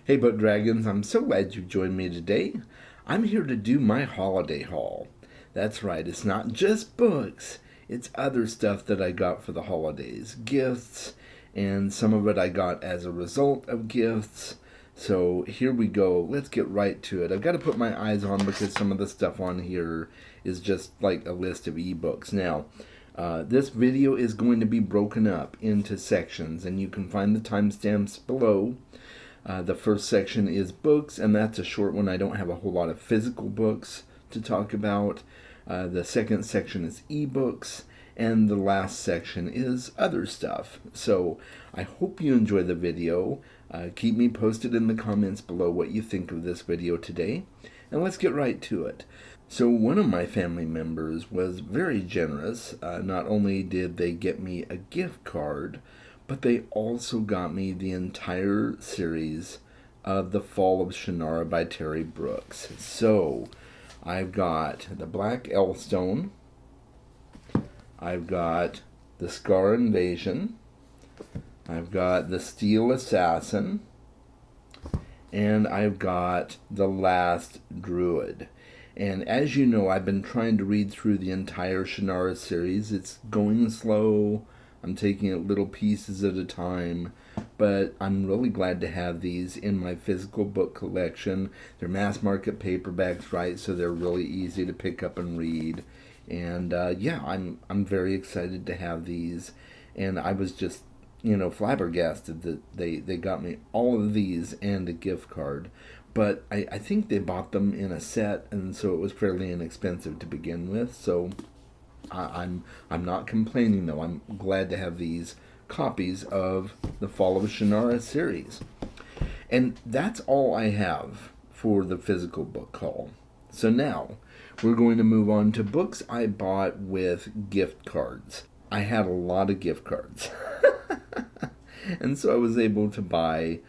Hey, Book Dragons, I'm so glad you've joined me today. I'm here to do my holiday haul. That's right, it's not just books, it's other stuff that I got for the holidays. Gifts, and some of it I got as a result of gifts. So here we go. Let's get right to it. I've got to put my eyes on because some of the stuff on here is just like a list of ebooks. Now, this video is going to be broken up into sections, and you can find the timestamps below. The first section is books, and that's a short one. I don't have a whole lot of physical books to talk about. The second section is ebooks, and the last section is other stuff. So I hope you enjoy the video. Keep me posted in the comments below what you think of this video today, and let's get right to it. So one of my family members was very generous. Not only did they get me a gift card, but they also got me the entire series of The Fall of Shannara by Terry Brooks. So I've got The Black Elstone, I've got The Scar Invasion, I've got The Steel Assassin, and I've got The Last Druid. And as you know, I've been trying to read through the entire Shannara series. It's going slow. I'm taking it little pieces at a time, but I'm really glad to have these in my physical book collection. They're mass market paperbacks, right? So they're really easy to pick up and read. And yeah, I'm very excited to have these. And I was just, flabbergasted that they got me all of these and a gift card. But I think they bought them in a set, and so it was fairly inexpensive to begin with. So I'm not complaining, though. I'm glad to have these copies of the Fall of Shannara series. And that's all I have for the physical book haul. So now we're going to move on to books I bought with gift cards. I had a lot of gift cards. And so I was able to buy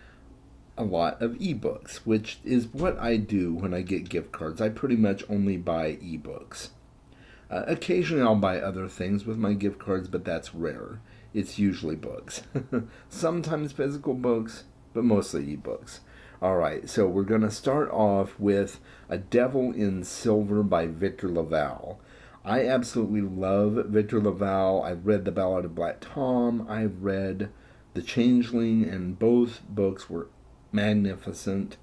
a lot of ebooks, which is what I do when I get gift cards. I pretty much only buy ebooks. Occasionally I'll buy other things with my gift cards, but that's rare. It's usually books. Sometimes physical books, but mostly ebooks. Alright, so we're going to start off with A Devil in Silver by Victor LaValle. I absolutely love Victor LaValle. I've read The Ballad of Black Tom. I've read The Changeling, and both books were magnificent.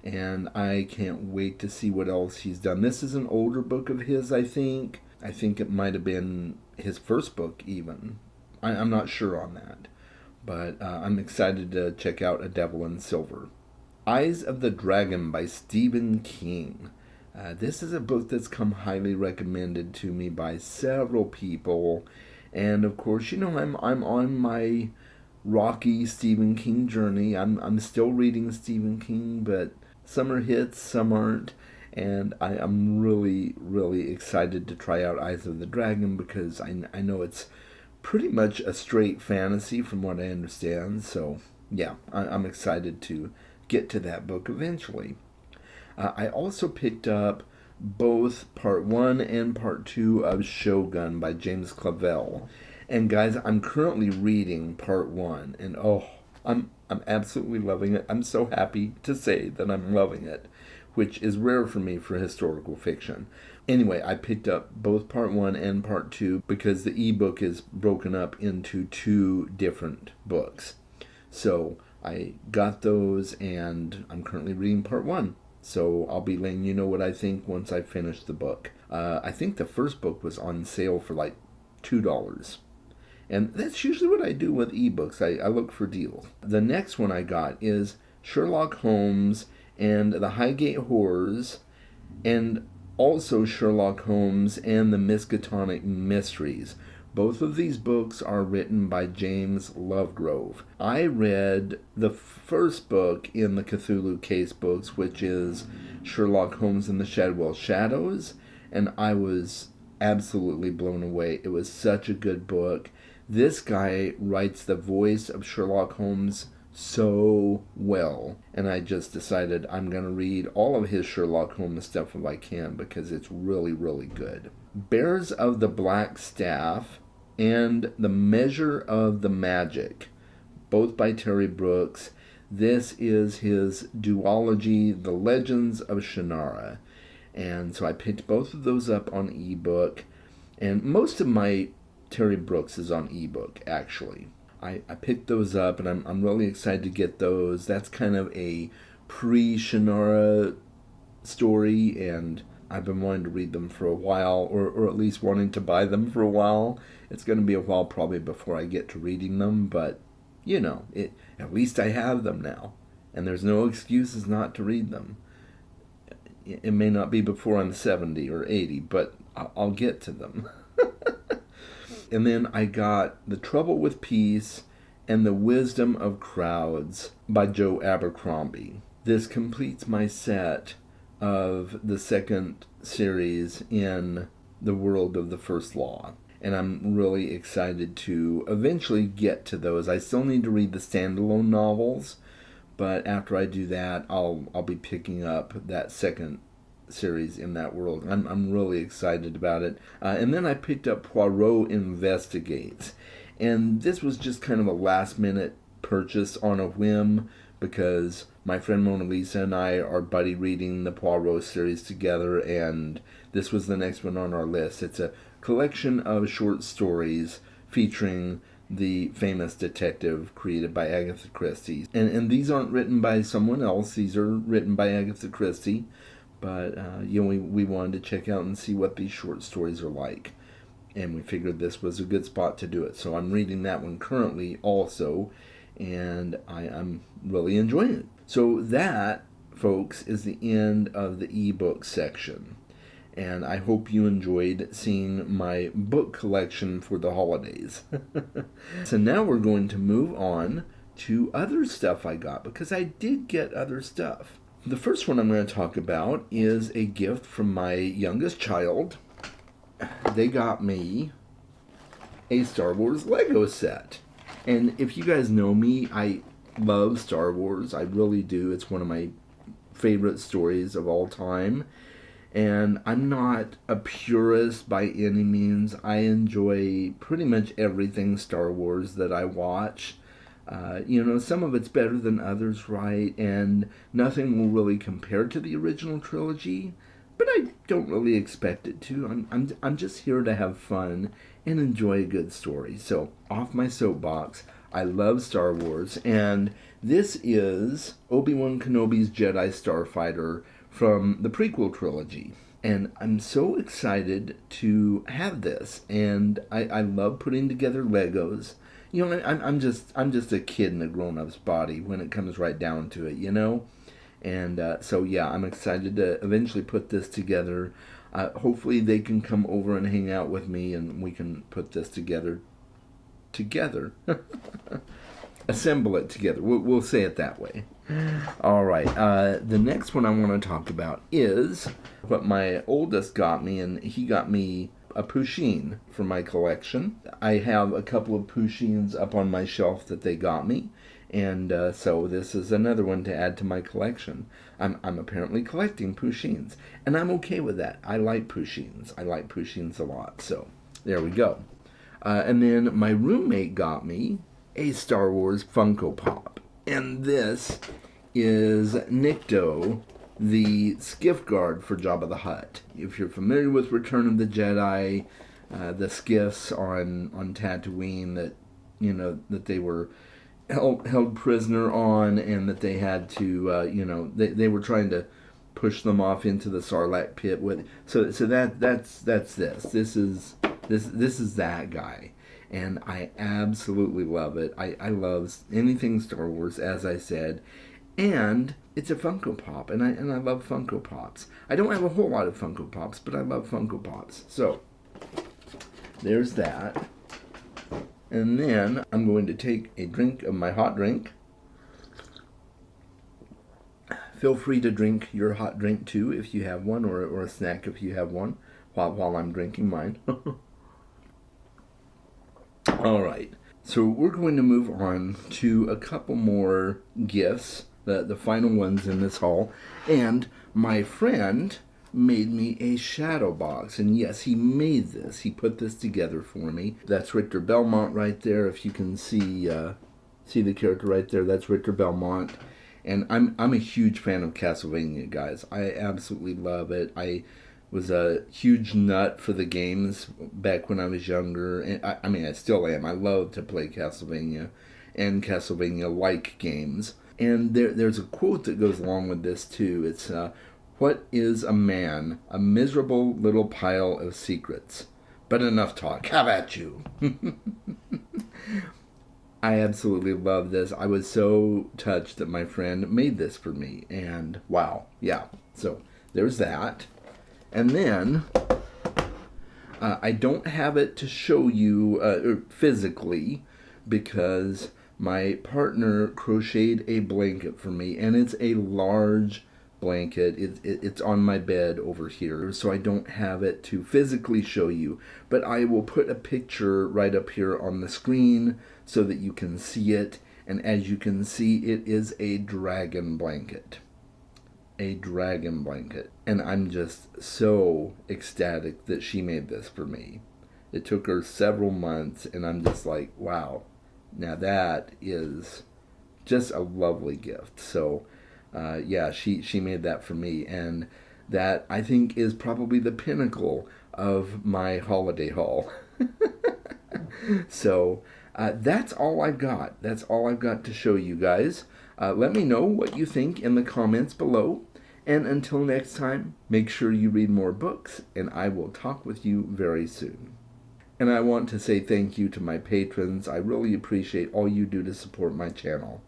And I can't wait to see what else he's done. This is an older book of his, I think. I think it might have been his first book, even. I'm not sure on that. But I'm excited to check out A Devil in Silver. Eyes of the Dragon by Stephen King. This is a book that's come highly recommended to me by several people. And of course, I'm on my rocky Stephen King journey. I'm still reading Stephen King, but some are hits, some aren't. And I'm really, really excited to try out Eyes of the Dragon because I know it's pretty much a straight fantasy from what I understand. So, yeah, I'm excited to get to that book eventually. I also picked up both Part 1 and Part 2 of Shogun by James Clavell. And guys, I'm currently reading Part 1, and I'm absolutely loving it. I'm so happy to say that I'm loving it, which is rare for me for historical fiction. Anyway, I picked up both Part 1 and Part 2 because the ebook is broken up into two different books. So I got those, and I'm currently reading Part 1. So I'll be letting you know what I think once I finish the book. I think the first book was on sale for like $2. And that's usually what I do with ebooks. I look for deals. The next one I got is Sherlock Holmes and the Highgate Horrors, and also Sherlock Holmes and the Miskatonic Mysteries. Both of these books are written by James Lovegrove. I read the first book in the Cthulhu Case books, which is Sherlock Holmes and the Shadwell Shadows, and I was absolutely blown away. It was such a good book. This guy writes the voice of Sherlock Holmes so well, and I just decided I'm going to read all of his Sherlock Holmes stuff if I can because it's really, really good. Bears of the Black Staff and The Measure of the Magic, both by Terry Brooks. This is his duology, The Legends of Shannara. And so I picked both of those up on ebook. And most of my Terry Brooks is on ebook, actually. I picked those up, and I'm really excited to get those. That's kind of a pre-Shannara story, and I've been wanting to read them for a while, or at least wanting to buy them for a while. It's going to be a while probably before I get to reading them, but, at least I have them now, and there's no excuses not to read them. It may not be before I'm 70 or 80, but I'll get to them. And then I got The Trouble with Peace and The Wisdom of Crowds by Joe Abercrombie. This completes my set of the second series in the world of the First Law. And I'm really excited to eventually get to those. I still need to read the standalone novels, but after I do that, I'll be picking up that second series in that world. I'm really excited about it. And then I picked up Poirot Investigates. And this was just kind of a last minute purchase on a whim because my friend Mona Lisa and I are buddy reading the Poirot series together, and this was the next one on our list. It's a collection of short stories featuring the famous detective created by Agatha Christie. And these aren't written by someone else. These are written by Agatha Christie. But, we wanted to check out and see what these short stories are like. And we figured this was a good spot to do it. So I'm reading that one currently also, and I'm really enjoying it. So that, folks, is the end of the ebook section. And I hope you enjoyed seeing my book collection for the holidays. So now we're going to move on to other stuff I got, because I did get other stuff. The first one I'm going to talk about is a gift from my youngest child. They got me a Star Wars Lego set. And if you guys know me, I love Star Wars. I really do. It's one of my favorite stories of all time. And I'm not a purist by any means. I enjoy pretty much everything Star Wars that I watch. Some of it's better than others, right? And nothing will really compare to the original trilogy, but I don't really expect it to. I'm just here to have fun and enjoy a good story. So, off my soapbox, I love Star Wars, and this is Obi-Wan Kenobi's Jedi Starfighter from the prequel trilogy. And I'm so excited to have this, and I love putting together Legos. I'm just a kid in a grown-up's body when it comes right down to it, And I'm excited to eventually put this together. Hopefully they can come over and hang out with me, and we can put this together. Assemble it together. We'll say it that way. All right. The next one I want to talk about is what my oldest got me, and he got me a Pusheen for my collection. I have a couple of Pusheens up on my shelf that they got me, and so this is another one to add to my collection. I'm apparently collecting Pusheens, and I'm okay with that. I like Pusheens. I like Pusheens a lot, so there we go. And then my roommate got me a Star Wars Funko Pop, and this is Nikto, the skiff guard for Jabba the Hutt. If you're familiar with Return of the Jedi, the skiffs on Tatooine that they were held prisoner on, and that they had to they were trying to push them off into the Sarlacc pit with. So that's this. This is that guy. And I absolutely love it. I love anything Star Wars, as I said. And it's a Funko Pop, and I love Funko Pops. I don't have a whole lot of Funko Pops, but I love Funko Pops. So, there's that. And then I'm going to take a drink of my hot drink. Feel free to drink your hot drink too if you have one, or a snack if you have one, while I'm drinking mine. All right, so we're going to move on to a couple more gifts, the final ones in this haul. And my friend made me a shadow box, and yes, he made this. He put this together for me. That's Richter Belmont right there. If you can see the character right there, that's Richter Belmont. And I'm a huge fan of Castlevania, guys. I absolutely love it. I was a huge nut for the games back when I was younger. And I mean, I still am. I love to play Castlevania and Castlevania-like games. And there's a quote that goes along with this too. It's, "What is a man? A miserable little pile of secrets. But enough talk. Have at you." I absolutely love this. I was so touched that my friend made this for me. And wow, yeah. So there's that. And then I don't have it to show you physically because my partner crocheted a blanket for me, and it's a large blanket. It's on my bed over here, so I don't have it to physically show you, but I will put a picture right up here on the screen so that you can see it. And as you can see, it is a dragon blanket. A dragon blanket. And I'm just so ecstatic that she made this for me. It took her several months, and I'm just like, wow. Now that is just a lovely gift. So, yeah, she made that for me, and that I think is probably the pinnacle of my holiday haul. So, that's all I've got. That's all I've got to show you guys. Let me know what you think in the comments below. And until next time, make sure you read more books, and I will talk with you very soon. And I want to say thank you to my patrons. I really appreciate all you do to support my channel.